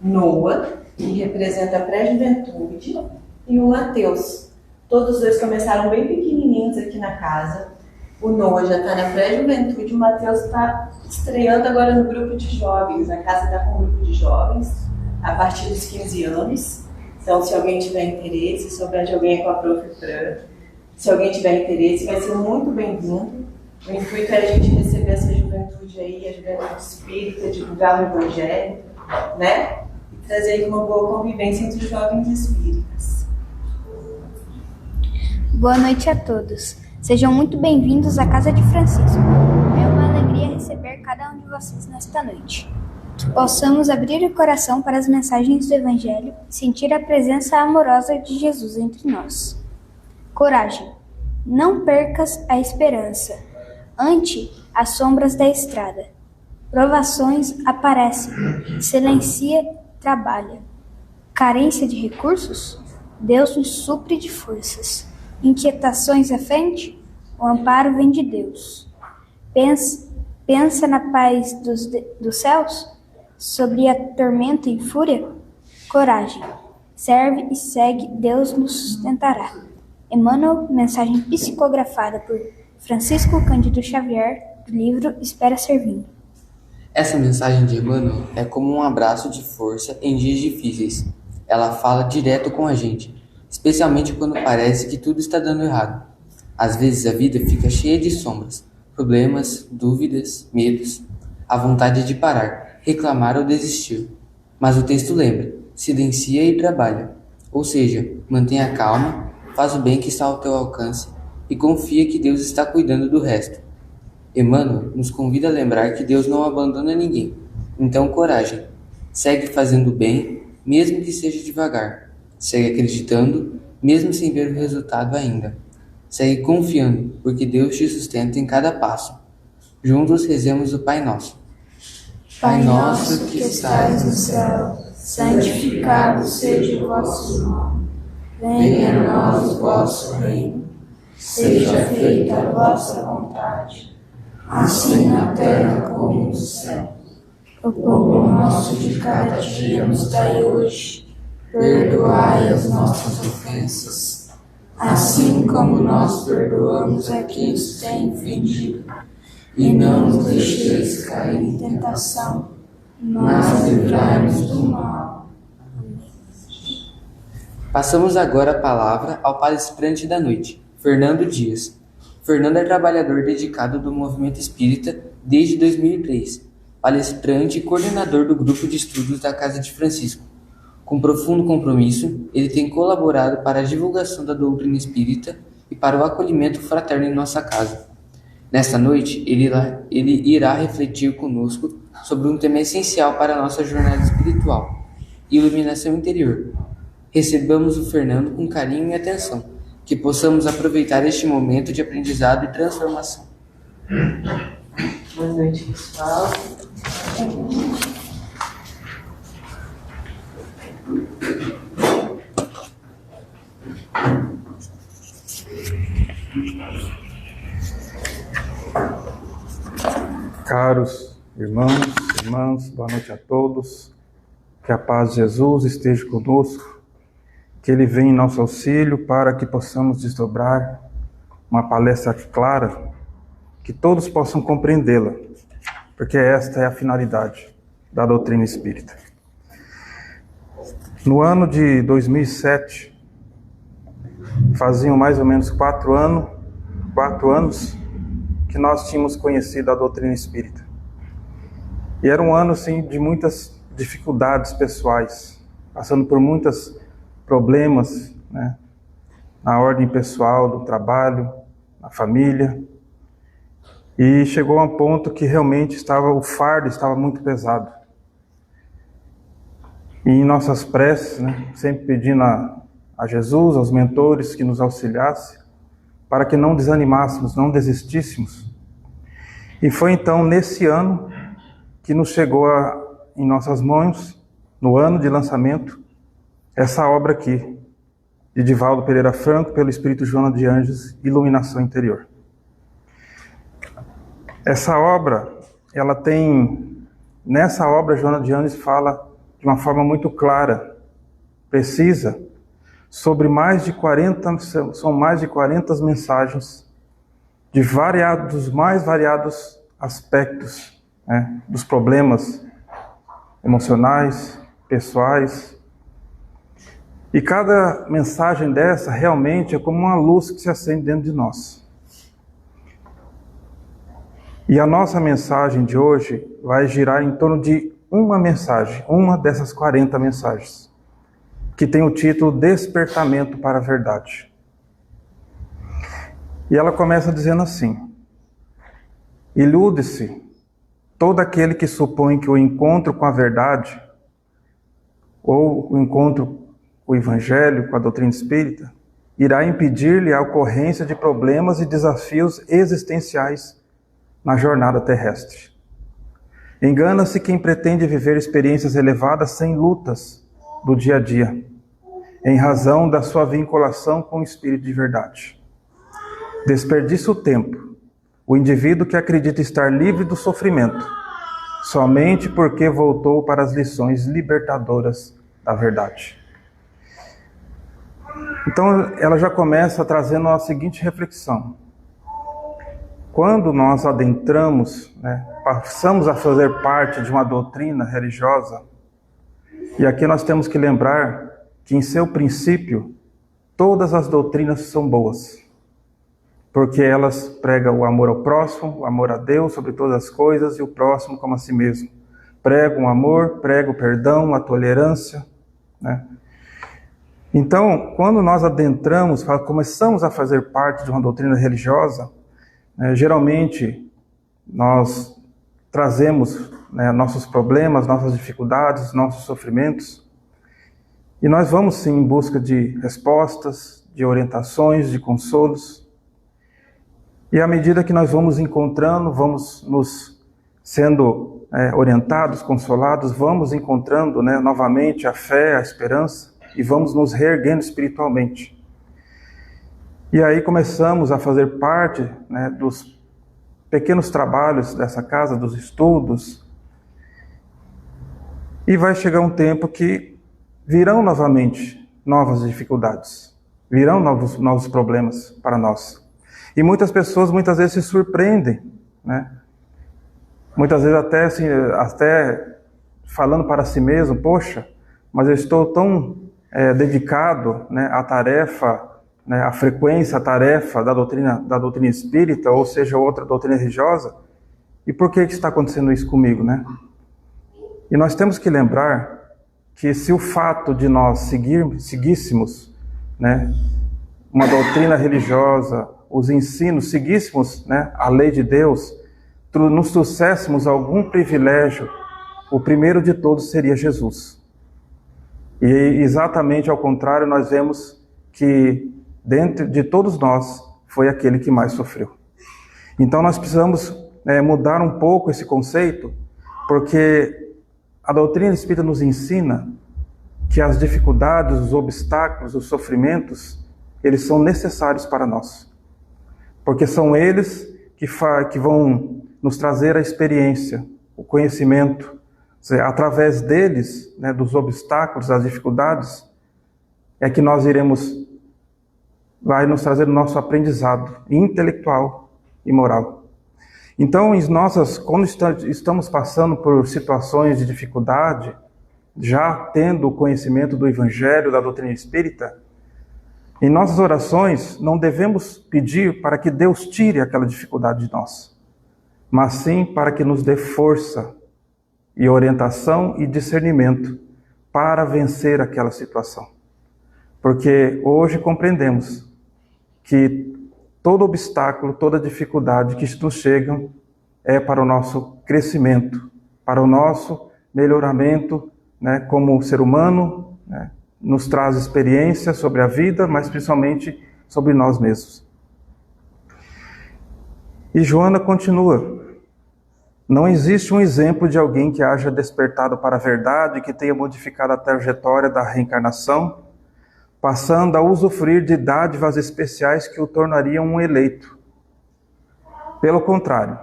Noah, que representa a pré-juventude, e o Mateus. Todos os dois começaram bem pequenininhos aqui na casa. O Noah já está na pré-juventude, o Mateus está estreando agora no grupo de jovens. A casa está com um grupo de jovens a partir dos 15 anos. Então, se alguém tiver interesse, se souber de alguém com a Prof. Fran, se alguém tiver interesse, vai ser muito bem-vindo. O intuito é a gente receber essa juventude aí, a juventude espírita, divulgar o Evangelho, né? E trazer aí uma boa convivência entre os jovens espíritas. Boa noite a todos. Sejam muito bem-vindos à Casa de Francisco. É uma alegria receber cada um de vocês nesta noite. Que possamos abrir o coração para as mensagens do Evangelho e sentir a presença amorosa de Jesus entre nós. Coragem. Não percas a esperança. Ante as sombras da estrada. Provações aparecem. Silencia, trabalha. Carência de recursos? Deus nos supre de forças. Inquietações à frente? O amparo vem de Deus. Pensa na paz dos céus? Sobre a tormenta e fúria? Coragem. Serve e segue, Deus nos sustentará. Emmanuel, mensagem psicografada por Francisco Cândido Xavier, do livro Espera Servindo. Essa mensagem de Emmanuel é como um abraço de força em dias difíceis. Ela fala direto com a gente, especialmente quando parece que tudo está dando errado. Às vezes a vida fica cheia de sombras, problemas, dúvidas, medos, a vontade de parar, reclamar ou desistir. Mas o texto lembra, silencia e trabalha. Ou seja, mantenha calma, faz o bem que está ao teu alcance e confia que Deus está cuidando do resto. Emmanuel nos convida a lembrar que Deus não abandona ninguém. Então, coragem. Segue fazendo o bem, mesmo que seja devagar. Segue acreditando, mesmo sem ver o resultado ainda. Segue confiando, porque Deus te sustenta em cada passo. Juntos rezemos o Pai Nosso. Pai nosso que estais no céu, santificado seja o vosso nome. Venha a nós o vosso reino. Seja feita a vossa vontade, assim na terra como no céu. O pão nosso de cada dia nos dai hoje. Perdoai as nossas ofensas, assim como nós perdoamos a quem nos tem ofendido. E não nos deixeis cair em tentação, mas livrai-nos do mal. Passamos agora a palavra ao palestrante da noite, Fernando Dias. Fernando é trabalhador dedicado do movimento espírita desde 2003, palestrante e coordenador do grupo de estudos da Casa de Francisco. Com profundo compromisso, ele tem colaborado para a divulgação da doutrina espírita e para o acolhimento fraterno em nossa casa. Nesta noite, ele irá refletir conosco sobre um tema essencial para a nossa jornada espiritual: iluminação interior. Recebamos o Fernando com carinho e atenção, que possamos aproveitar este momento de aprendizado e transformação. Boa noite, pessoal. Caros irmãos, irmãs, boa noite a todos. Que a paz de Jesus esteja conosco, que Ele venha em nosso auxílio para que possamos desdobrar uma palestra clara, que todos possam compreendê-la, porque esta é a finalidade da doutrina espírita. No ano de 2007, faziam mais ou menos 4 anos que nós tínhamos conhecido a doutrina espírita. E era um ano assim, de muitas dificuldades pessoais, passando por muitos problemas, né, na ordem pessoal, do trabalho, na família. E chegou a um ponto que realmente o fardo estava muito pesado. E em nossas preces, né, sempre pedindo a Jesus, aos mentores, que nos auxiliasse, para que não desanimássemos, não desistíssemos. E foi então nesse ano que nos chegou em nossas mãos, no ano de lançamento, essa obra aqui, de Divaldo Pereira Franco, pelo Espírito Joana de Anjos, Iluminação Interior. Essa obra, nessa obra, Joana de Anjos fala de uma forma muito clara, precisa, sobre são mais de 40 mensagens dos mais variados aspectos, né, dos problemas emocionais, pessoais. E cada mensagem dessa realmente é como uma luz que se acende dentro de nós. E a nossa mensagem de hoje vai girar em torno de uma mensagem, uma dessas 40 mensagens, que tem o título Despertamento para a Verdade. E ela começa dizendo assim: ilude-se todo aquele que supõe que o encontro com a verdade, ou o encontro com o Evangelho, com a doutrina espírita, irá impedir-lhe a ocorrência de problemas e desafios existenciais na jornada terrestre. Engana-se quem pretende viver experiências elevadas sem lutas do dia a dia, em razão da sua vinculação com o Espírito de verdade. Desperdiça o tempo o indivíduo que acredita estar livre do sofrimento, somente porque voltou para as lições libertadoras da verdade. Então ela já começa trazendo a seguinte reflexão: quando nós adentramos, passamos a fazer parte de uma doutrina religiosa, e aqui nós temos que lembrar que em seu princípio todas as doutrinas são boas, porque elas pregam o amor ao próximo, o amor a Deus sobre todas as coisas e o próximo como a si mesmo. Pregam o amor, pregam o perdão, a tolerância, né? Então, quando nós adentramos, começamos a fazer parte de uma doutrina religiosa, geralmente nós trazemos nossos problemas, nossas dificuldades, nossos sofrimentos, e nós vamos sim em busca de respostas, de orientações, de consolos. E à medida que nós vamos encontrando, vamos nos sendo orientados, consolados, vamos encontrando novamente a fé, a esperança, e vamos nos reerguendo espiritualmente. E aí começamos a fazer parte dos pequenos trabalhos dessa casa, dos estudos, e vai chegar um tempo que virão novamente novas dificuldades, virão novos problemas para nós. E muitas pessoas muitas vezes se surpreendem, muitas vezes até falando para si mesmo: poxa, mas eu estou tão dedicado à tarefa, à frequência, à tarefa da doutrina espírita, ou seja, outra doutrina religiosa, e por que está acontecendo isso comigo, E nós temos que lembrar que se o fato de nós seguíssemos uma doutrina religiosa, os ensinos, seguíssemos a lei de Deus, nos trouxéssemos algum privilégio, o primeiro de todos seria Jesus. E exatamente ao contrário, nós vemos que dentro de todos nós foi aquele que mais sofreu. Então nós precisamos mudar um pouco esse conceito, porque a doutrina espírita nos ensina que as dificuldades, os obstáculos, os sofrimentos, eles são necessários para nós. Porque são eles que vão nos trazer a experiência, o conhecimento. Através deles, dos obstáculos, das dificuldades, é que nós vai nos trazer o nosso aprendizado intelectual e moral. Então, quando estamos passando por situações de dificuldade, já tendo o conhecimento do Evangelho, da doutrina espírita, em nossas orações não devemos pedir para que Deus tire aquela dificuldade de nós, mas sim para que nos dê força e orientação e discernimento para vencer aquela situação. Porque hoje compreendemos que todo obstáculo, toda dificuldade que nos chegam é para o nosso crescimento, para o nosso melhoramento como ser humano, nos traz experiência sobre a vida, mas principalmente sobre nós mesmos. E Joana continua: não existe um exemplo de alguém que haja despertado para a verdade, que tenha modificado a trajetória da reencarnação, passando a usufruir de dádivas especiais que o tornariam um eleito. Pelo contrário,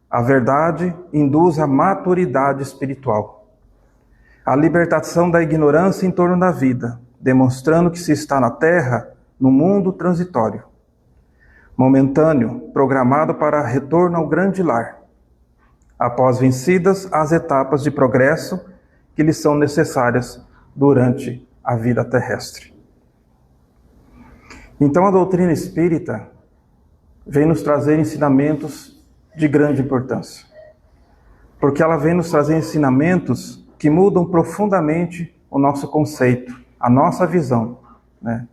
a verdade induz à maturidade espiritual. a libertação da ignorância em torno da vida, demonstrando que se está na Terra, num mundo transitório, momentâneo, programado para retorno ao grande lar, após vencidas as etapas de progresso que lhes são necessárias durante a vida terrestre. Então a doutrina espírita vem nos trazer ensinamentos de grande importância, porque ela vem nos trazer ensinamentos que mudam profundamente o nosso conceito, a nossa visão, né,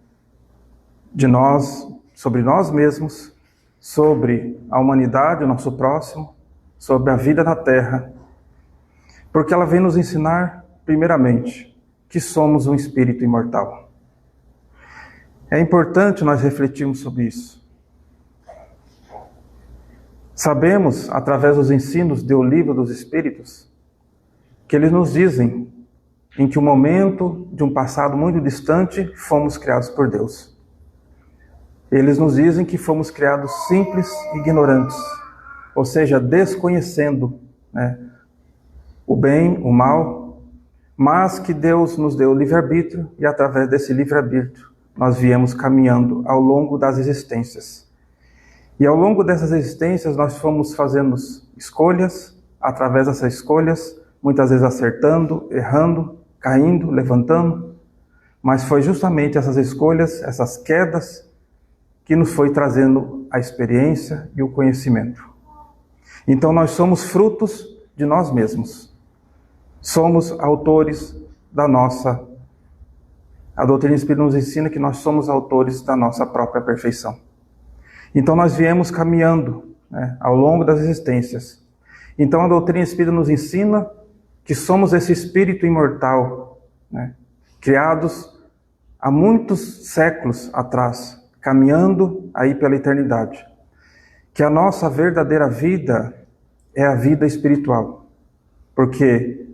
de nós, sobre nós mesmos, sobre a humanidade, o nosso próximo, sobre a vida na Terra, porque ela vem nos ensinar, primeiramente, que somos um espírito imortal. É importante nós refletirmos sobre isso. Sabemos, através dos ensinos do Livro dos Espíritos, que eles nos dizem em que o momento de um passado muito distante fomos criados por Deus. Eles nos dizem que fomos criados simples e ignorantes, ou seja, desconhecendo, né, o bem, o mal, mas que Deus nos deu o livre-arbítrio e através desse livre-arbítrio nós viemos caminhando ao longo das existências. E ao longo dessas existências nós fomos fazendo escolhas, através dessas escolhas, muitas vezes acertando, errando, caindo, levantando, mas foi justamente essas escolhas, essas quedas, que nos foi trazendo a experiência e o conhecimento. Então nós somos frutos de nós mesmos. Somos autores da nossa... A doutrina espírita nos ensina que nós somos autores da nossa própria perfeição. Então nós viemos caminhando, né, ao longo das existências. Então a doutrina espírita nos ensina que somos esse espírito imortal, né, criados há muitos séculos atrás, caminhando aí pela eternidade. Que a nossa verdadeira vida é a vida espiritual. Porque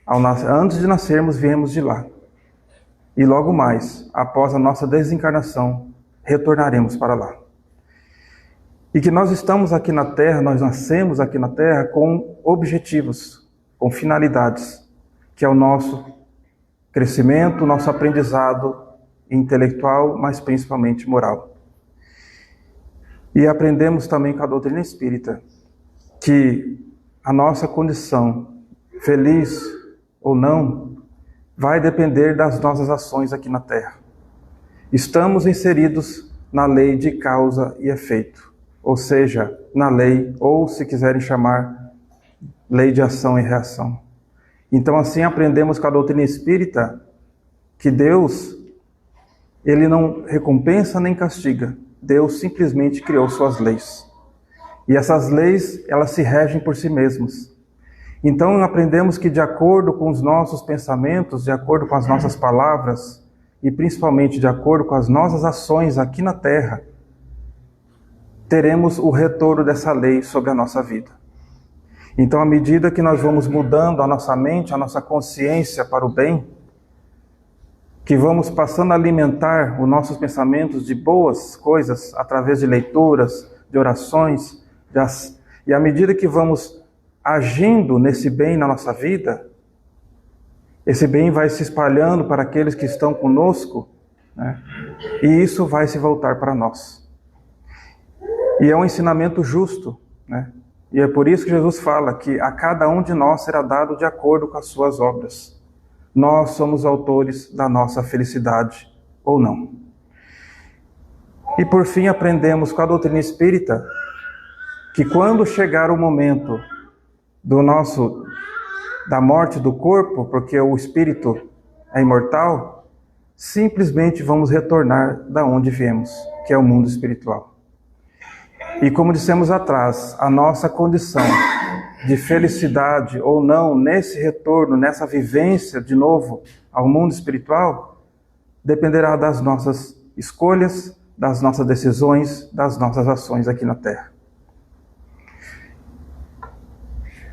antes de nascermos, viemos de lá. E logo mais, após a nossa desencarnação, retornaremos para lá. E que nós estamos aqui na Terra, nós nascemos aqui na Terra com objetivos, com finalidades, que é o nosso crescimento, o nosso aprendizado intelectual, mas principalmente moral. E aprendemos também com a doutrina espírita que a nossa condição, feliz ou não, vai depender das nossas ações aqui na Terra. Estamos inseridos na lei de causa e efeito, ou seja, na lei, ou se quiserem chamar, lei de ação e reação. Então assim aprendemos com a doutrina espírita que Deus, Ele não recompensa nem castiga. Deus simplesmente criou suas leis. E essas leis, elas se regem por si mesmas. Então aprendemos que de acordo com os nossos pensamentos, de acordo com as nossas palavras, e principalmente de acordo com as nossas ações aqui na Terra, teremos o retorno dessa lei sobre a nossa vida. Então, à medida que nós vamos mudando a nossa mente, a nossa consciência para o bem, que vamos passando a alimentar os nossos pensamentos de boas coisas através de leituras, de orações, e à medida que vamos agindo nesse bem na nossa vida, esse bem vai se espalhando para aqueles que estão conosco, né? E isso vai se voltar para nós. E é um ensinamento justo, né? E é por isso que Jesus fala que a cada um de nós será dado de acordo com as suas obras. Nós somos autores da nossa felicidade ou não. E por fim aprendemos com a doutrina espírita que quando chegar o momento da morte do corpo, porque o espírito é imortal, simplesmente vamos retornar da onde viemos, que é o mundo espiritual. E como dissemos atrás, a nossa condição de felicidade ou não nesse retorno, nessa vivência de novo ao mundo espiritual, dependerá das nossas escolhas, das nossas decisões, das nossas ações aqui na Terra.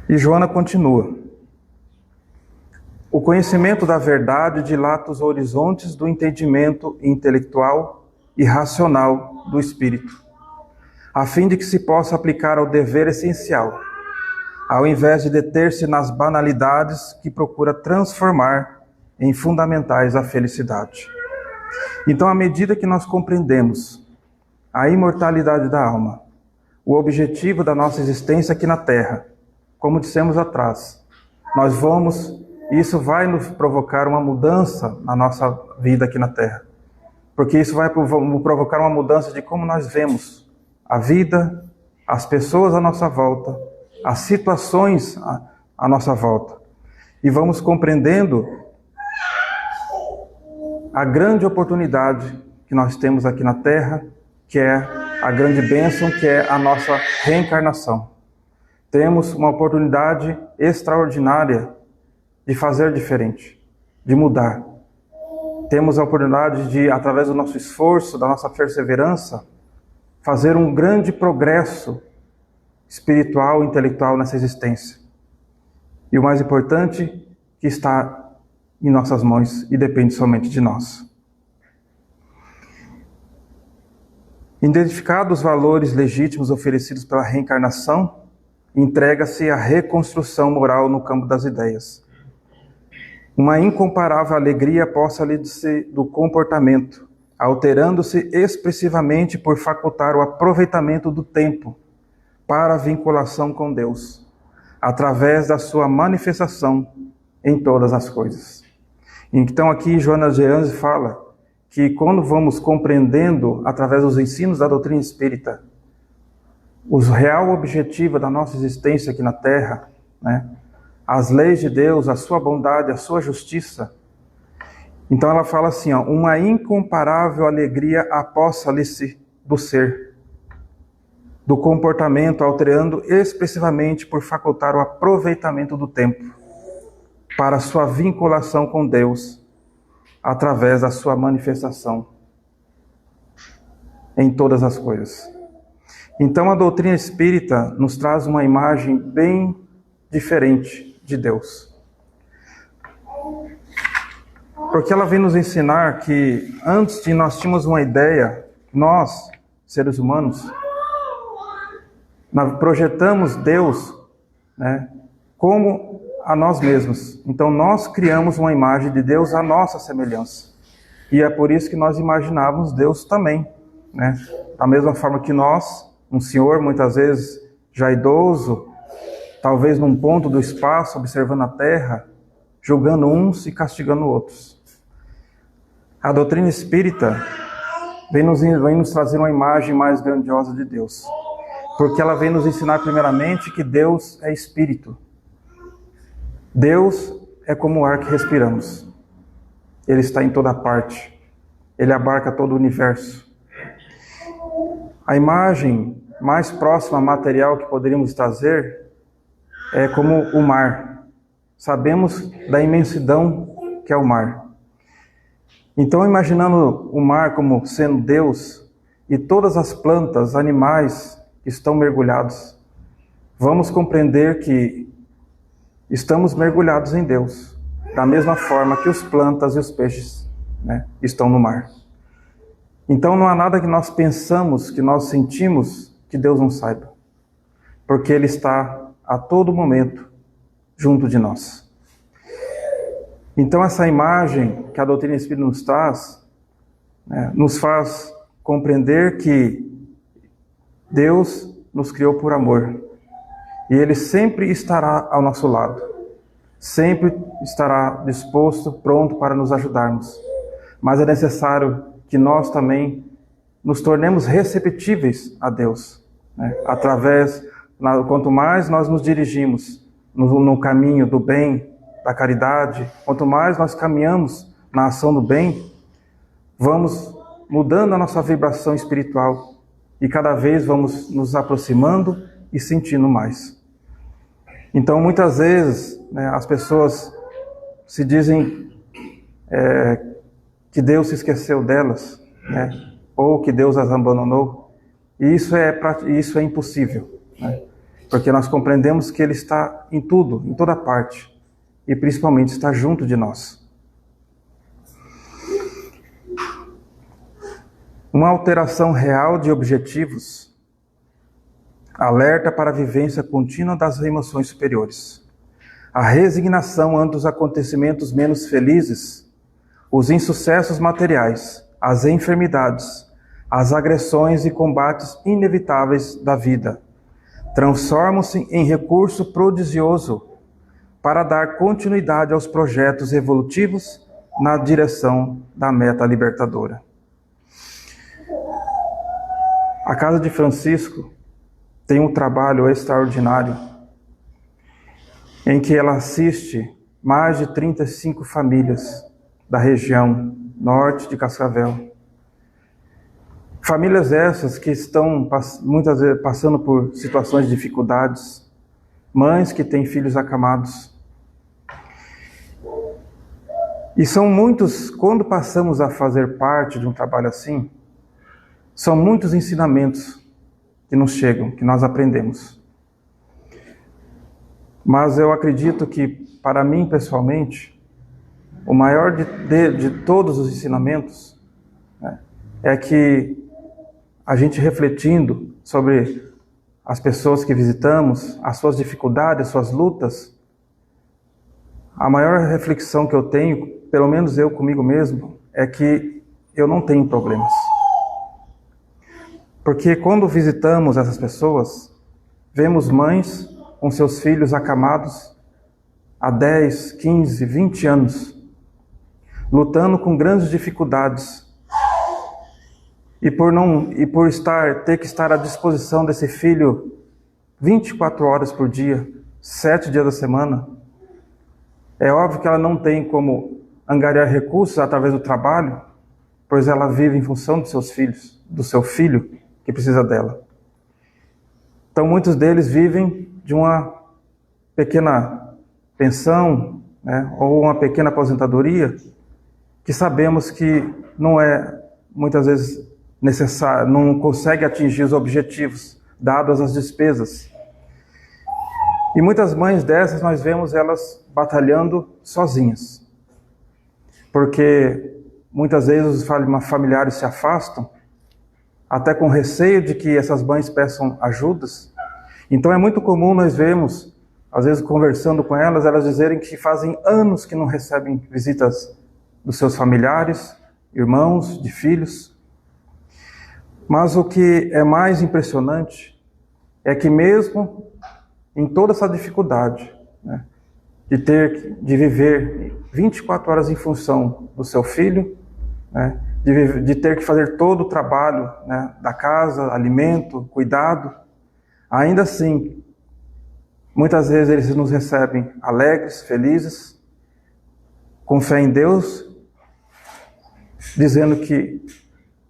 E Joana continua. O conhecimento da verdade dilata os horizontes do entendimento intelectual e racional do espírito, a fim de que se possa aplicar ao dever essencial, ao invés de deter-se nas banalidades que procura transformar em fundamentais a felicidade. Então, à medida que nós compreendemos a imortalidade da alma, o objetivo da nossa existência aqui na Terra, como dissemos atrás, isso vai nos provocar uma mudança na nossa vida aqui na Terra. Porque isso vai provocar uma mudança de como nós vemos a vida, as pessoas à nossa volta, as situações à nossa volta. E vamos compreendendo a grande oportunidade que nós temos aqui na Terra, que é a grande bênção, que é a nossa reencarnação. Temos uma oportunidade extraordinária de fazer diferente, de mudar. Temos a oportunidade de, através do nosso esforço, da nossa perseverança, fazer um grande progresso espiritual e intelectual nessa existência. E o mais importante, que está em nossas mãos e depende somente de nós. Identificados os valores legítimos oferecidos pela reencarnação, entrega-se a reconstrução moral no campo das ideias. Uma incomparável alegria aposta-lhe do comportamento, alterando-se expressivamente por facultar o aproveitamento do tempo para a vinculação com Deus, através da sua manifestação em todas as coisas. Então aqui Joana de Anjos fala que quando vamos compreendendo, através dos ensinos da doutrina espírita, o real objetivo da nossa existência aqui na Terra, né, as leis de Deus, a sua bondade, a sua justiça, então ela fala assim, uma incomparável alegria aposta-lhe-se do ser, do comportamento, alterando expressivamente por facultar o aproveitamento do tempo para a sua vinculação com Deus, através da sua manifestação em todas as coisas. Então a doutrina espírita nos traz uma imagem bem diferente de Deus. Porque ela vem nos ensinar que antes de nós tínhamos uma ideia, nós, seres humanos, projetamos Deus, né, como a nós mesmos. Então nós criamos uma imagem de Deus à nossa semelhança. E é por isso que nós imaginávamos Deus também, né? Da mesma forma que nós, um senhor muitas vezes já idoso, talvez num ponto do espaço, observando a terra, julgando uns e castigando outros. A doutrina espírita vem nos trazer uma imagem mais grandiosa de Deus. Porque ela vem nos ensinar primeiramente que Deus é espírito. Deus é como o ar que respiramos. Ele está em toda parte. Ele abarca todo o universo. A imagem mais próxima material que poderíamos trazer é como o mar. Sabemos da imensidão que é o mar. Então, imaginando o mar como sendo Deus e todas as plantas, animais que estão mergulhados, vamos compreender que estamos mergulhados em Deus, da mesma forma que os plantas e os peixes, né, estão no mar. Então não há nada que nós pensamos, que nós sentimos, que Deus não saiba. Porque Ele está a todo momento junto de nós. Então essa imagem que a doutrina espírita nos traz, né, nos faz compreender que Deus nos criou por amor. E Ele sempre estará ao nosso lado. Sempre estará disposto, pronto para nos ajudarmos. Mas é necessário que nós também nos tornemos receptíveis a Deus, né? Quanto mais nós nos dirigimos no caminho do bem, da caridade, quanto mais nós caminhamos na ação do bem, vamos mudando a nossa vibração espiritual e cada vez vamos nos aproximando e sentindo mais. Então, muitas vezes, né, as pessoas se dizem que Deus se esqueceu delas, né, ou que Deus as abandonou. E isso é impossível, né, porque nós compreendemos que Ele está em tudo, em toda parte, e principalmente está junto de nós. Uma alteração real de objetivos alerta para a vivência contínua das emoções superiores, a resignação ante os acontecimentos menos felizes, os insucessos materiais, as enfermidades, as agressões e combates inevitáveis da vida, transformam-se em recurso prodigioso para dar continuidade aos projetos evolutivos na direção da meta libertadora. A Casa de Francisco tem um trabalho extraordinário em que ela assiste mais de 35 famílias da região norte de Cascavel. Famílias essas que estão muitas vezes passando por situações de dificuldades, mães que têm filhos acamados. E são muitos, quando passamos a fazer parte de um trabalho assim, são muitos ensinamentos que nos chegam, que nós aprendemos. Mas eu acredito que, para mim pessoalmente, o maior de todos os ensinamentos, né, é que a gente refletindo sobre as pessoas que visitamos, as suas dificuldades, as suas lutas, a maior reflexão que eu tenho, pelo menos eu comigo mesmo, é que eu não tenho problemas. Porque quando visitamos essas pessoas, vemos mães com seus filhos acamados há 10, 15, 20 anos, lutando com grandes dificuldades. E por ter que estar à disposição desse filho 24 horas por dia, 7 dias da semana, é óbvio que ela não tem como angariar recursos através do trabalho, pois ela vive em função dos seus filhos, do seu filho que precisa dela. Então muitos deles vivem de uma pequena pensão, né, ou uma pequena aposentadoria, que sabemos que não é muitas vezes necessário, não consegue atingir os objetivos dados as despesas. E muitas mães dessas nós vemos elas batalhando sozinhas, porque muitas vezes os familiares se afastam, até com receio de que essas mães peçam ajudas. Então é muito comum nós vermos, às vezes conversando com elas, elas dizerem que fazem anos que não recebem visitas dos seus familiares, irmãos, de filhos. Mas o que é mais impressionante é que mesmo em toda essa dificuldade, né, de viver 24 horas em função do seu filho, né, de ter que fazer todo o trabalho, né, da casa, alimento, cuidado, ainda assim, muitas vezes eles nos recebem alegres, felizes, com fé em Deus, dizendo que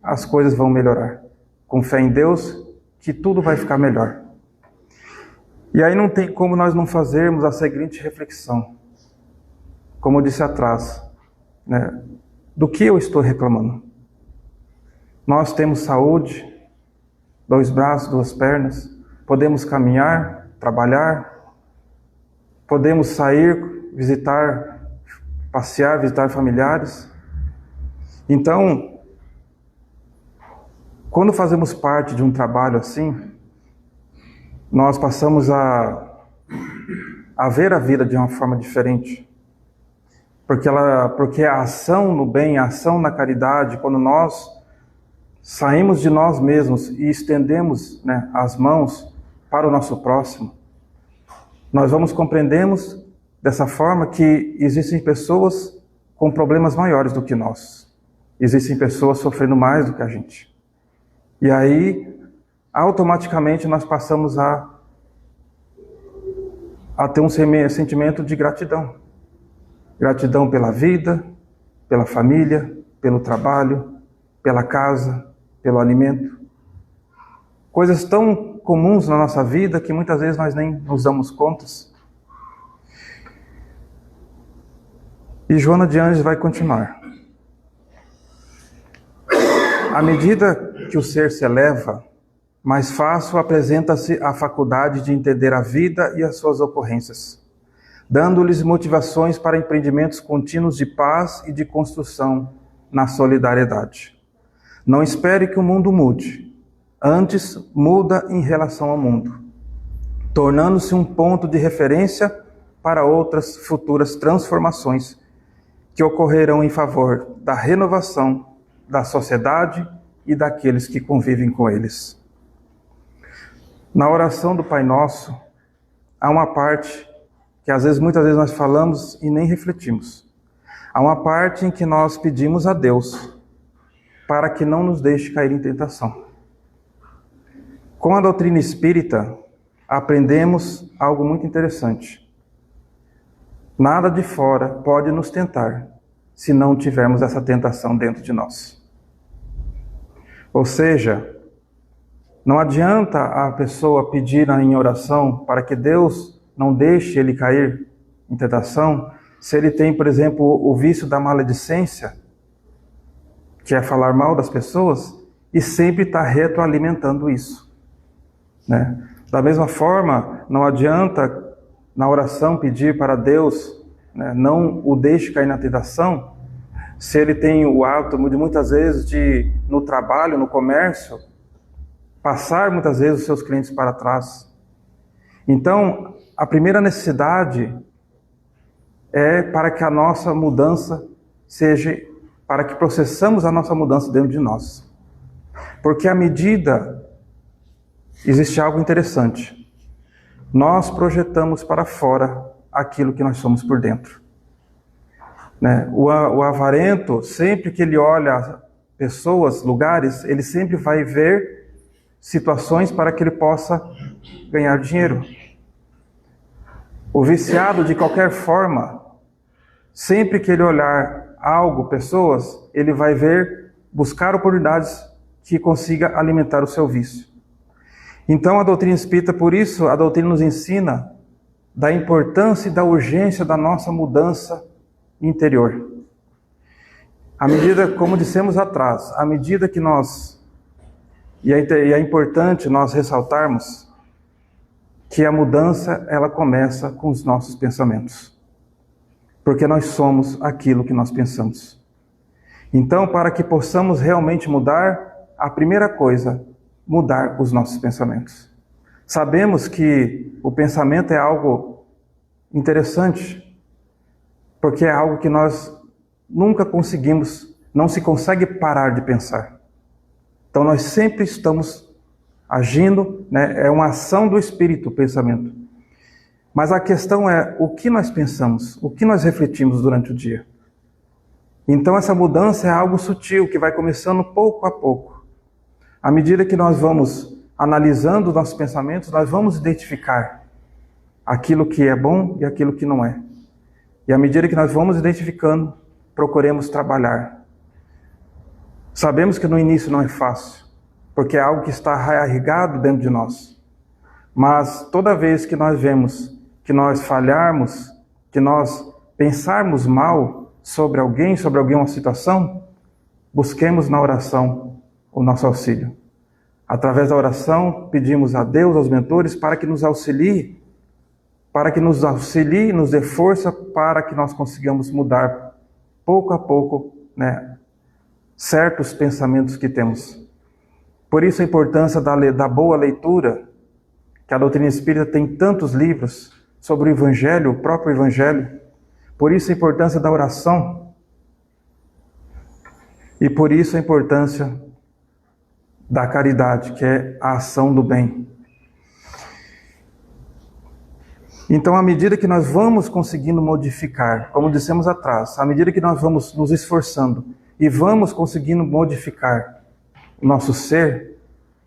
as coisas vão melhorar. Com fé em Deus, que tudo vai ficar melhor. E aí não tem como nós não fazermos a seguinte reflexão. Como eu disse atrás, né, do que eu estou reclamando? Nós temos saúde, 2 braços, 2 pernas, podemos caminhar, trabalhar, podemos sair, visitar, passear, visitar familiares. Então, quando fazemos parte de um trabalho assim, nós passamos a ver a vida de uma forma diferente. Porque a ação no bem, a ação na caridade, quando nós saímos de nós mesmos e estendemos, né, as mãos para o nosso próximo, nós compreendemos dessa forma que existem pessoas com problemas maiores do que nós. Existem pessoas sofrendo mais do que a gente. E aí, automaticamente, nós passamos a ter um sentimento de gratidão. Gratidão pela vida, pela família, pelo trabalho, pela casa, pelo alimento. Coisas tão comuns na nossa vida que muitas vezes nós nem nos damos contas. E Joana de Ângeles vai continuar. À medida que o ser se eleva, mais fácil apresenta-se a faculdade de entender a vida e as suas ocorrências, dando-lhes motivações para empreendimentos contínuos de paz e de construção na solidariedade. Não espere que o mundo mude. Antes, muda em relação ao mundo, tornando-se um ponto de referência para outras futuras transformações que ocorrerão em favor da renovação da sociedade e daqueles que convivem com eles. Na oração do Pai Nosso, há uma parte que muitas vezes nós falamos e nem refletimos. Há uma parte em que nós pedimos a Deus para que não nos deixe cair em tentação. Com a doutrina espírita, aprendemos algo muito interessante. Nada de fora pode nos tentar se não tivermos essa tentação dentro de nós. Ou seja, não adianta a pessoa pedir em oração para que Deus não deixe ele cair em tentação, se ele tem, por exemplo, o vício da maledicência, que é falar mal das pessoas, e sempre está retroalimentando isso, né? Da mesma forma, não adianta na oração pedir para Deus, né, não o deixe cair na tentação, se ele tem o hábito de muitas vezes de, no trabalho, no comércio, passar muitas vezes os seus clientes para trás. Então, a primeira necessidade é para que a nossa mudança seja, para que processamos a nossa mudança dentro de nós. Porque à medida, existe algo interessante. Nós projetamos para fora aquilo que nós somos por dentro. Né? O avarento, sempre que ele olha pessoas, lugares, ele sempre vai ver situações para que ele possa ganhar dinheiro. O viciado, de qualquer forma, sempre que ele olhar algo, pessoas, ele vai buscar oportunidades que consiga alimentar o seu vício. Então a doutrina espírita, por isso, a doutrina nos ensina da importância e da urgência da nossa mudança interior. À medida, como dissemos atrás, à medida que nós, e é importante nós ressaltarmos que a mudança, ela começa com os nossos pensamentos. Porque nós somos aquilo que nós pensamos. Então, para que possamos realmente mudar, a primeira coisa, mudar os nossos pensamentos. Sabemos que o pensamento é algo interessante, porque é algo que nós nunca conseguimos, não se consegue parar de pensar. Então nós sempre estamos agindo, né? É uma ação do espírito, o pensamento. Mas a questão é o que nós pensamos, o que nós refletimos durante o dia. Então essa mudança é algo sutil, que vai começando pouco a pouco. À medida que nós vamos analisando os nossos pensamentos, nós vamos identificar aquilo que é bom e aquilo que não é. E à medida que nós vamos identificando, procuremos trabalhar. Sabemos que no início não é fácil, porque é algo que está arraigado dentro de nós. Mas toda vez que nós vemos que nós falharmos, que nós pensarmos mal sobre alguém, sobre alguma situação, busquemos na oração o nosso auxílio. Através da oração, pedimos a Deus, aos mentores, para que nos auxilie, nos dê força para que nós consigamos mudar pouco a pouco, né, certos pensamentos que temos. Por isso a importância da boa leitura, que a doutrina espírita tem tantos livros sobre o Evangelho, o próprio Evangelho. Por isso a importância da oração. E por isso a importância da caridade, que é a ação do bem. Então, à medida que nós vamos conseguindo modificar, como dissemos atrás, à medida que nós vamos nos esforçando e vamos conseguindo modificar o nosso ser,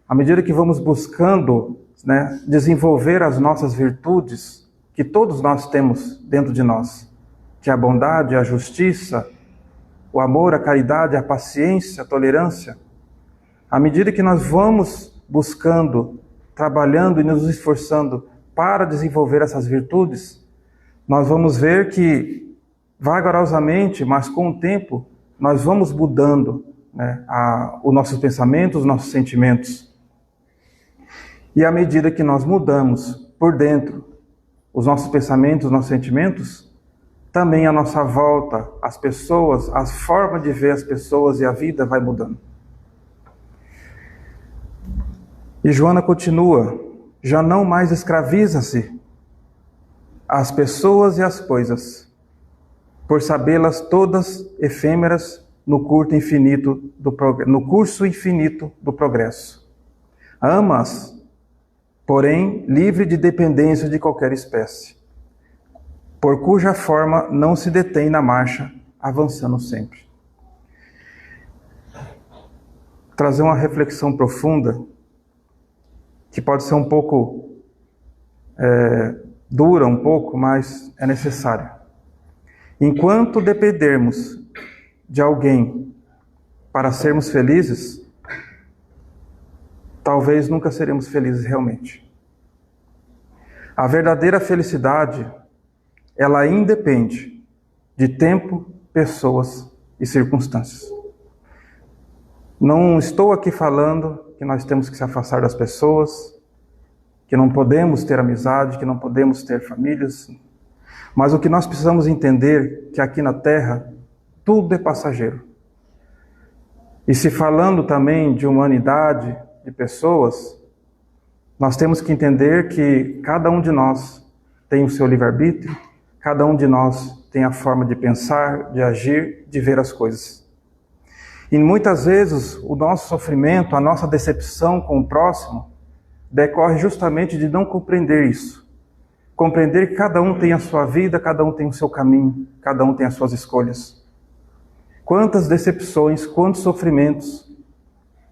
à medida que vamos buscando, né, desenvolver as nossas virtudes, que todos nós temos dentro de nós, que é a bondade, a justiça, o amor, a caridade, a paciência, a tolerância. À medida que nós vamos buscando, trabalhando e nos esforçando para desenvolver essas virtudes, nós vamos ver que, vagarosamente, mas com o tempo, nós vamos mudando, né, os nossos pensamentos, os nossos sentimentos. E à medida que nós mudamos por dentro os nossos pensamentos, os nossos sentimentos, também a nossa volta, as pessoas, a forma de ver as pessoas e a vida vai mudando. E Joana continua: já não mais escraviza-se às pessoas e às coisas, por sabê-las todas efêmeras no curso infinito do progresso. Ama-as, porém, livre de dependência de qualquer espécie, por cuja forma não se detém na marcha, avançando sempre. Trazer uma reflexão profunda, que pode ser um pouco dura, mas é necessária. Enquanto dependermos de alguém para sermos felizes, talvez nunca seremos felizes realmente. A verdadeira felicidade, ela independe de tempo, pessoas e circunstâncias. Não estou aqui falando que nós temos que se afastar das pessoas, que não podemos ter amizade, que não podemos ter famílias, mas o que nós precisamos entender é que aqui na Terra tudo é passageiro. E se falando também de humanidade, de pessoas, nós temos que entender que cada um de nós tem o seu livre-arbítrio, cada um de nós tem a forma de pensar, de agir, de ver as coisas. E muitas vezes o nosso sofrimento, a nossa decepção com o próximo, decorre justamente de não compreender isso. Compreender que cada um tem a sua vida, cada um tem o seu caminho, cada um tem as suas escolhas. Quantas decepções, quantos sofrimentos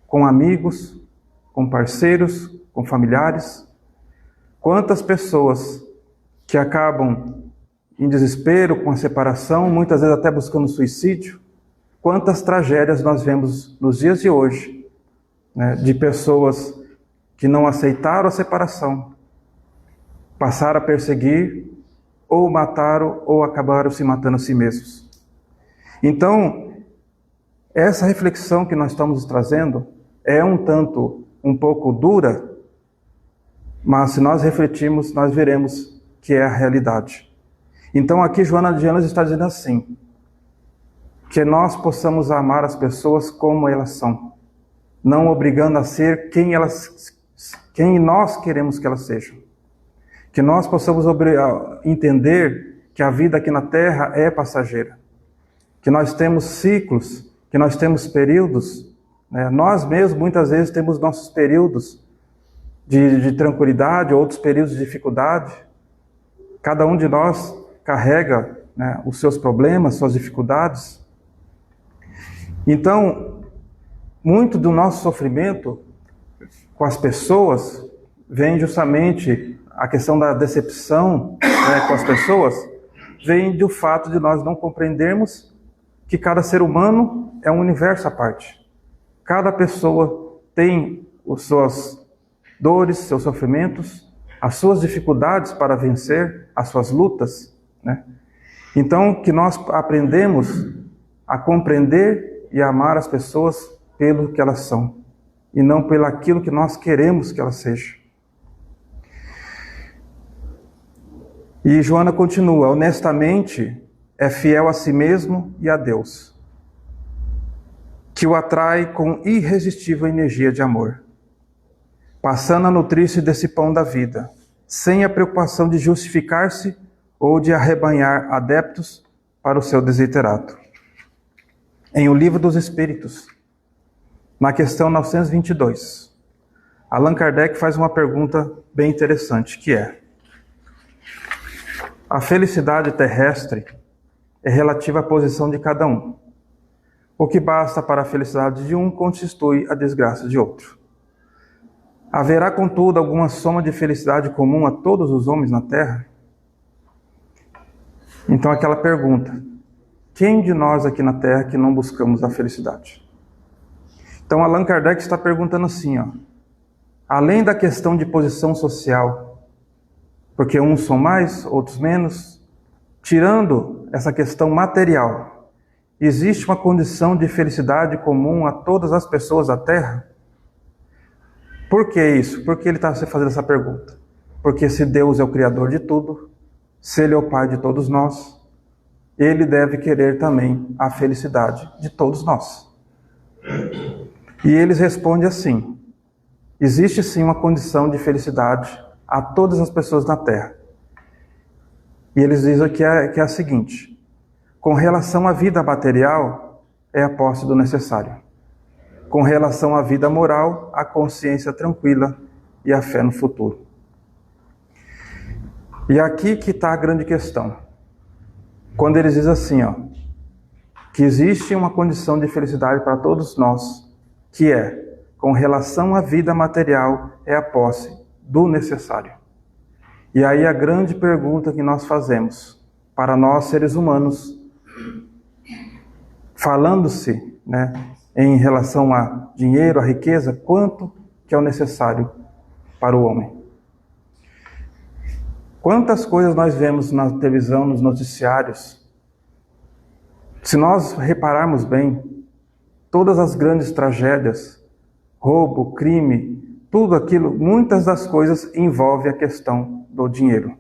com amigos, com parceiros, com familiares. Quantas pessoas que acabam em desespero com a separação, muitas vezes até buscando suicídio. Quantas tragédias nós vemos nos dias de hoje, né, de pessoas que não aceitaram a separação, passaram a perseguir, ou mataram, ou acabaram se matando a si mesmos. Então, essa reflexão que nós estamos trazendo é um pouco dura, mas se nós refletirmos, nós veremos que é a realidade. Então aqui Joana de Ângeles está dizendo assim, que nós possamos amar as pessoas como elas são, não obrigando a ser quem nós queremos que elas sejam. Que nós possamos entender que a vida aqui na Terra é passageira, que nós temos ciclos, que nós temos períodos, né? Nós mesmos muitas vezes temos nossos períodos de tranquilidade, outros períodos de dificuldade. Cada um de nós carrega, né, os seus problemas, suas dificuldades. Então, muito do nosso sofrimento com as pessoas vem justamente a questão da decepção, né, com as pessoas, vem do fato de nós não compreendermos que cada ser humano é um universo à parte. Cada pessoa tem as suas dores, seus sofrimentos, as suas dificuldades para vencer, as suas lutas, né? Então, que nós aprendemos a compreender e a amar as pessoas pelo que elas são, e não pelo aquilo que nós queremos que elas sejam. E Joana continua: honestamente é fiel a si mesmo e a Deus, que o atrai com irresistível energia de amor, passando a nutrir-se desse pão da vida, sem a preocupação de justificar-se ou de arrebanhar adeptos para o seu desiderato. Em O Livro dos Espíritos, na questão 922, Allan Kardec faz uma pergunta bem interessante, que é: a felicidade terrestre é relativa à posição de cada um. O que basta para a felicidade de um constitui a desgraça de outro. Haverá, contudo, alguma soma de felicidade comum a todos os homens na Terra? Então, aquela pergunta: quem de nós aqui na Terra que não buscamos a felicidade? Então, Allan Kardec está perguntando assim, além da questão de posição social, porque uns são mais, outros menos, tirando essa questão material, existe uma condição de felicidade comum a todas as pessoas da Terra? Por que isso? Por que ele está fazendo essa pergunta? Porque se Deus é o Criador de tudo, se Ele é o Pai de todos nós, Ele deve querer também a felicidade de todos nós. E eles respondem assim: existe sim uma condição de felicidade a todas as pessoas na Terra. E eles dizem que é a seguinte: com relação à vida material, é a posse do necessário. Com relação à vida moral, a consciência tranquila e a fé no futuro. E aqui que está a grande questão. Quando eles dizem assim, que existe uma condição de felicidade para todos nós, que é, com relação à vida material, é a posse do necessário. E aí a grande pergunta que nós fazemos, para nós seres humanos, falando-se, em relação a dinheiro, a riqueza, quanto que é o necessário para o homem? Quantas coisas nós vemos na televisão, nos noticiários? Se nós repararmos bem, todas as grandes tragédias, roubo, crime, tudo aquilo, muitas das coisas envolvem a questão do dinheiro.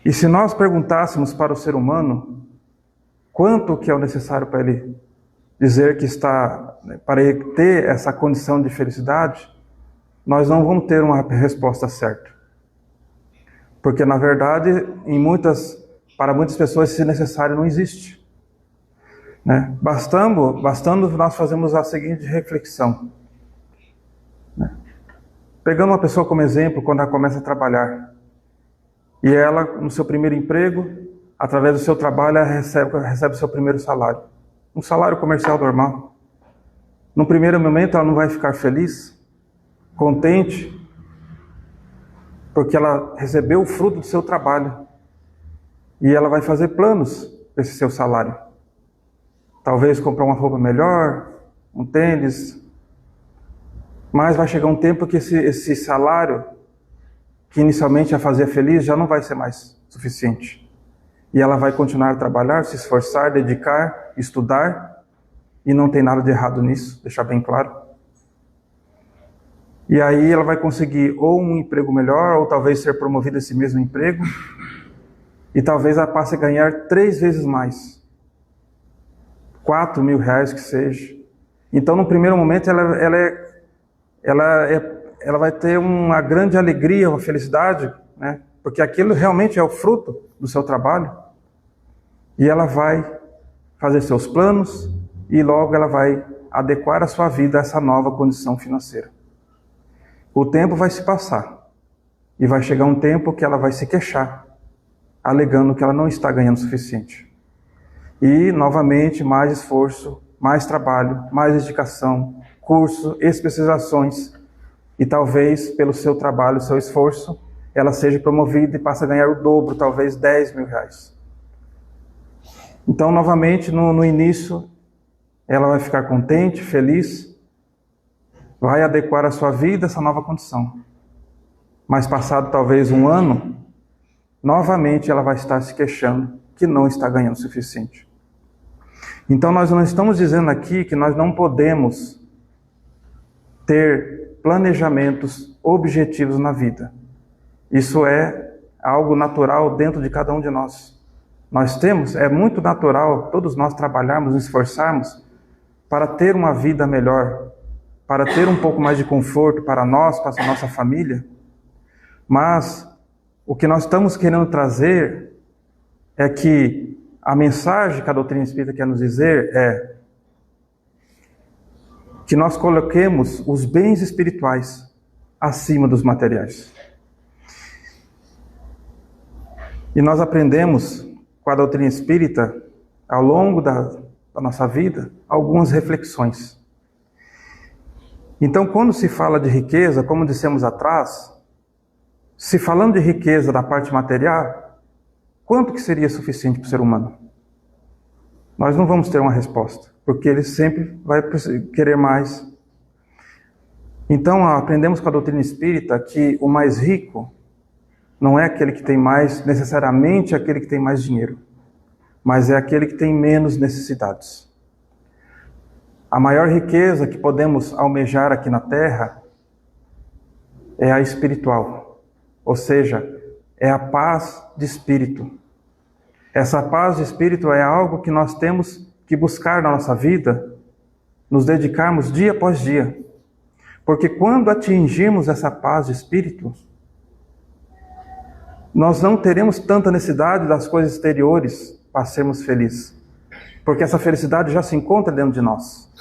E se nós perguntássemos para o ser humano quanto que é o necessário para ele dizer que está, para ele ter essa condição de felicidade, nós não vamos ter uma resposta certa. Porque, na verdade, para muitas pessoas esse necessário não existe. Bastando nós fazemos a seguinte reflexão. Pegando uma pessoa como exemplo, quando ela começa a trabalhar, e ela, no seu primeiro emprego, através do seu trabalho, ela recebe o seu primeiro salário. Um salário comercial normal. No primeiro momento, ela não vai ficar feliz, contente, porque ela recebeu o fruto do seu trabalho. E ela vai fazer planos para esse seu salário. Talvez comprar uma roupa melhor, um tênis. Mas vai chegar um tempo que esse salário, que inicialmente a fazia feliz, já não vai ser mais suficiente. E ela vai continuar a trabalhar, se esforçar, dedicar, estudar. E não tem nada de errado nisso, deixar bem claro. E aí ela vai conseguir ou um emprego melhor, ou talvez ser promovida a esse mesmo emprego. E talvez ela passe a ganhar 3 vezes mais. 4 mil reais que seja. Então, no primeiro momento, ela vai ter uma grande alegria, uma felicidade, porque aquilo realmente é o fruto do seu trabalho. E ela vai fazer seus planos e logo ela vai adequar a sua vida a essa nova condição financeira. O tempo vai se passar e vai chegar um tempo que ela vai se queixar, alegando que ela não está ganhando o suficiente. E, novamente, mais esforço, mais trabalho, mais dedicação, curso, especializações. E talvez, pelo seu trabalho, seu esforço, ela seja promovida e passe a ganhar o dobro, talvez 10 mil reais. Então, novamente, no início, ela vai ficar contente, feliz, vai adequar a sua vida a essa nova condição. Mas passado talvez um ano, novamente ela vai estar se queixando que não está ganhando o suficiente. Então nós não estamos dizendo aqui que nós não podemos ter planejamentos objetivos na vida. Isso é algo natural dentro de cada um de nós. É muito natural todos nós trabalharmos, nos esforçarmos para ter uma vida melhor, para ter um pouco mais de conforto para nós, para a nossa família. Mas o que nós estamos querendo trazer é que a mensagem que a doutrina espírita quer nos dizer é que nós coloquemos os bens espirituais acima dos materiais. E nós aprendemos com a doutrina espírita, ao longo da nossa vida, algumas reflexões. Então, quando se fala de riqueza, como dissemos atrás, se falando de riqueza da parte material, quanto que seria suficiente para o ser humano? Nós não vamos ter uma resposta, porque ele sempre vai querer mais. Então, aprendemos com a doutrina espírita que o mais rico não é aquele que tem mais, necessariamente aquele que tem mais dinheiro, mas é aquele que tem menos necessidades. A maior riqueza que podemos almejar aqui na Terra é a espiritual, ou seja, é a paz de espírito. Essa paz de espírito é algo que nós temos que buscar na nossa vida, nos dedicarmos dia após dia, Porque quando atingirmos essa paz de espírito, nós não teremos tanta necessidade das coisas exteriores para sermos felizes. Porque essa felicidade já se encontra dentro de nós.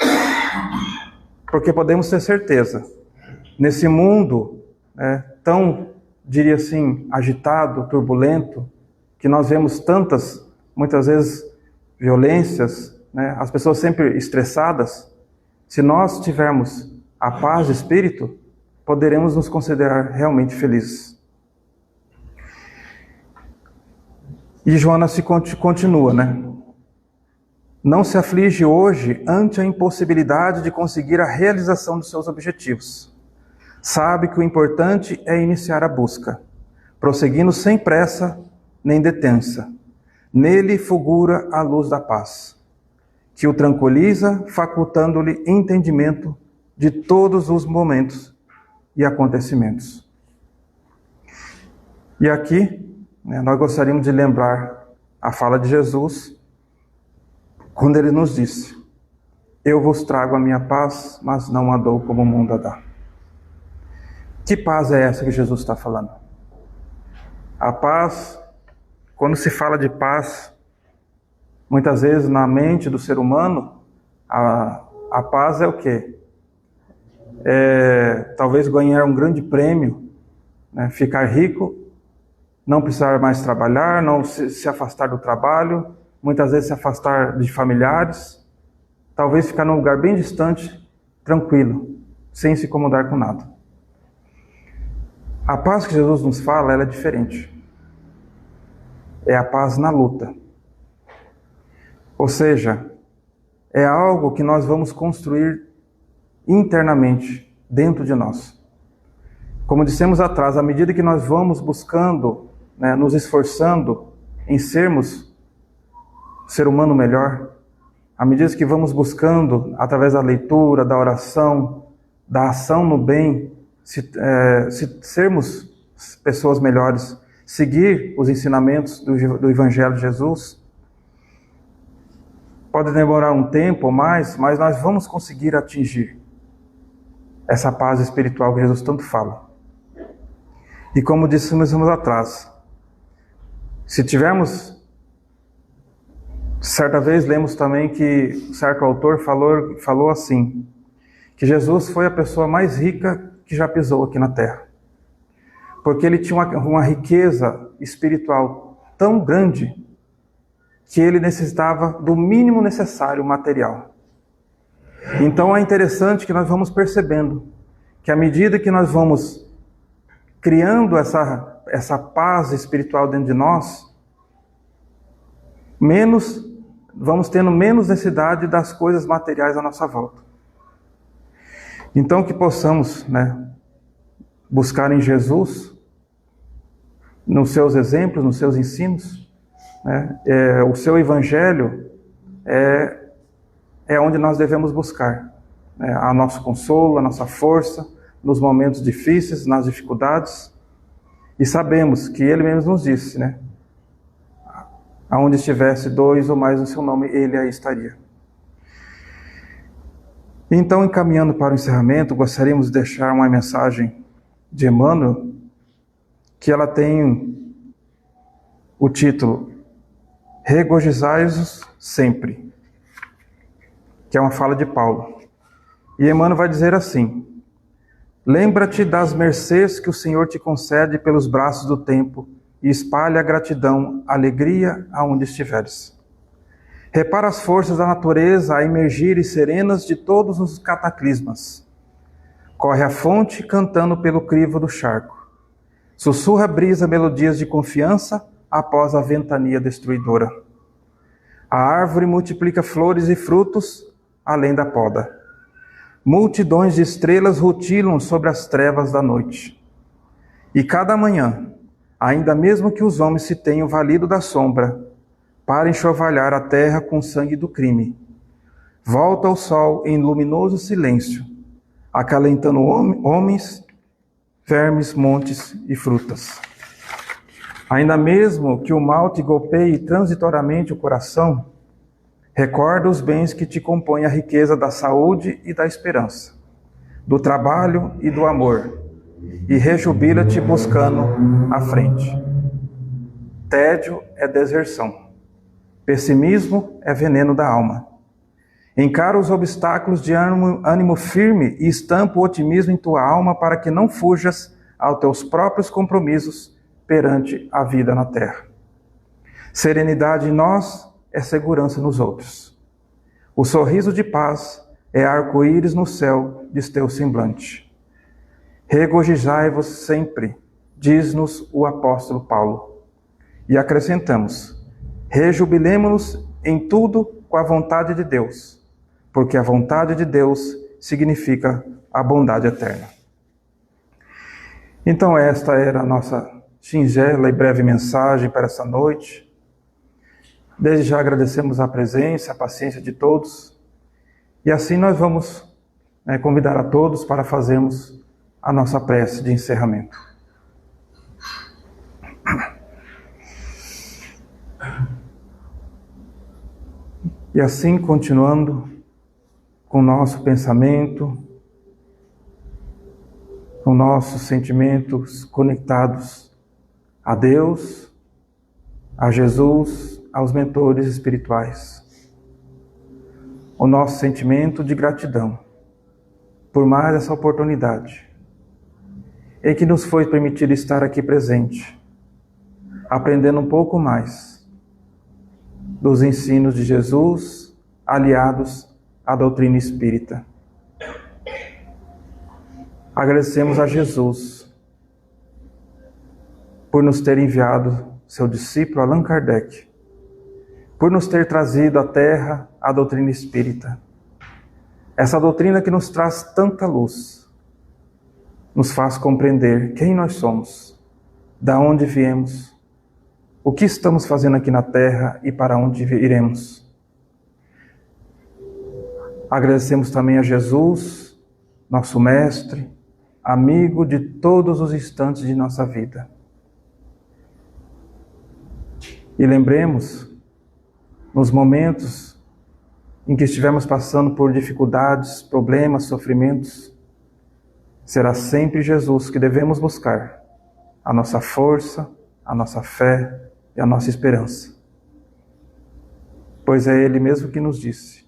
Porque podemos ter certeza, nesse mundo tão, diria assim, agitado, turbulento, que nós vemos tantas, muitas vezes, violências, as pessoas sempre estressadas, se nós tivermos a paz de espírito, poderemos nos considerar realmente felizes. E Jonas continua, Não se aflige hoje ante a impossibilidade de conseguir a realização dos seus objetivos. Sabe que o importante é iniciar a busca, prosseguindo sem pressa nem detença. Nele fulgura a luz da paz, que o tranquiliza, facultando-lhe entendimento de todos os momentos e acontecimentos. E aqui, nós gostaríamos de lembrar a fala de Jesus, quando ele nos disse: eu vos trago a minha paz, mas não a dou como o mundo a dá. Que paz é essa que Jesus está falando? A paz, quando se fala de paz, muitas vezes na mente do ser humano, a paz é o quê? Talvez ganhar um grande prêmio, ficar rico, não precisar mais trabalhar, não se afastar do trabalho, muitas vezes se afastar de familiares, talvez ficar num lugar bem distante, tranquilo, sem se incomodar com nada. A paz que Jesus nos fala, ela é diferente. É a paz na luta. Ou seja, é algo que nós vamos construir internamente, dentro de nós. Como dissemos atrás, à medida que nós vamos buscando, nos esforçando em sermos ser humano melhor, à medida que vamos buscando, através da leitura, da oração, da ação no bem, sermos pessoas melhores, seguir os ensinamentos do Evangelho de Jesus, pode demorar um tempo ou mais, mas nós vamos conseguir atingir essa paz espiritual que Jesus tanto fala. E como dissemos atrás, se tivermos... Certa vez lemos também que certo autor falou assim, que Jesus foi a pessoa mais rica que já pisou aqui na terra. Porque ele tinha uma riqueza espiritual tão grande que ele necessitava do mínimo necessário material. Então é interessante que nós vamos percebendo que à medida que nós vamos criando essa paz espiritual dentro de nós, vamos tendo menos necessidade das coisas materiais à nossa volta. Então que possamos buscar em Jesus, nos seus exemplos, nos seus ensinos, o seu Evangelho é onde nós devemos buscar a nosso consolo, a nossa força, nos momentos difíceis, nas dificuldades, e sabemos que Ele mesmo nos disse, aonde estivesse 2 ou mais no seu nome, Ele aí estaria. Então, encaminhando para o encerramento, gostaríamos de deixar uma mensagem de Emmanuel, que ela tem o título Regozijai-vos sempre, que é uma fala de Paulo. E Emmanuel vai dizer assim: lembra-te das mercês que o Senhor te concede pelos braços do tempo, e espalha a gratidão, a alegria aonde estiveres. Repara as forças da natureza a emergirem serenas de todos os cataclismas. Corre a fonte cantando pelo crivo do charco. Sussurra a brisa melodias de confiança após a ventania destruidora. A árvore multiplica flores e frutos além da poda. Multidões de estrelas rutilam sobre as trevas da noite. E cada manhã, ainda mesmo que os homens se tenham valido da sombra para enxovalhar a terra com o sangue do crime, volta o sol em luminoso silêncio, acalentando homens, vermes, montes e frutas. Ainda mesmo que o mal te golpeie transitoriamente o coração, recorda os bens que te compõem a riqueza da saúde e da esperança. do trabalho e do amor, e rejubila-te buscando a frente. Tédio é deserção. Pessimismo é veneno da alma. Encara os obstáculos de ânimo firme e estampa o otimismo em tua alma para que não fujas aos teus próprios compromissos perante a vida na terra. Serenidade em nós é segurança nos outros. O sorriso de paz é arco-íris no céu de teu semblante. Regozijai-vos sempre, diz-nos o apóstolo Paulo. E acrescentamos, rejubilemo-nos em tudo com a vontade de Deus, porque a vontade de Deus significa a bondade eterna. Então esta era a nossa singela e breve mensagem para essa noite. Desde já agradecemos a presença, a paciência de todos. E assim nós vamos convidar a todos para fazermos a nossa prece de encerramento. E assim, continuando com o nosso pensamento, com nossos sentimentos conectados a Deus, a Jesus, aos mentores espirituais. O nosso sentimento de gratidão por mais essa oportunidade em que nos foi permitido estar aqui presente, aprendendo um pouco mais dos ensinos de Jesus, aliados à doutrina espírita. Agradecemos a Jesus por nos ter enviado seu discípulo Allan Kardec, por nos ter trazido à Terra a doutrina espírita. Essa doutrina que nos traz tanta luz, nos faz compreender quem nós somos, da onde viemos, o que estamos fazendo aqui na Terra e para onde iremos. Agradecemos também a Jesus, nosso Mestre, amigo de todos os instantes de nossa vida. E lembremos, nos momentos em que estivermos passando por dificuldades, problemas, sofrimentos, será sempre Jesus que devemos buscar a nossa força, a nossa fé e a nossa esperança. Pois é Ele mesmo que nos disse: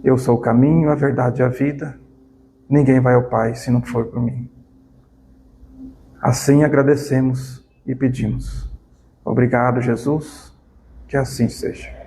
eu sou o caminho, a verdade e a vida, ninguém vai ao Pai se não for por mim. Assim agradecemos e pedimos. Obrigado, Jesus, que assim seja.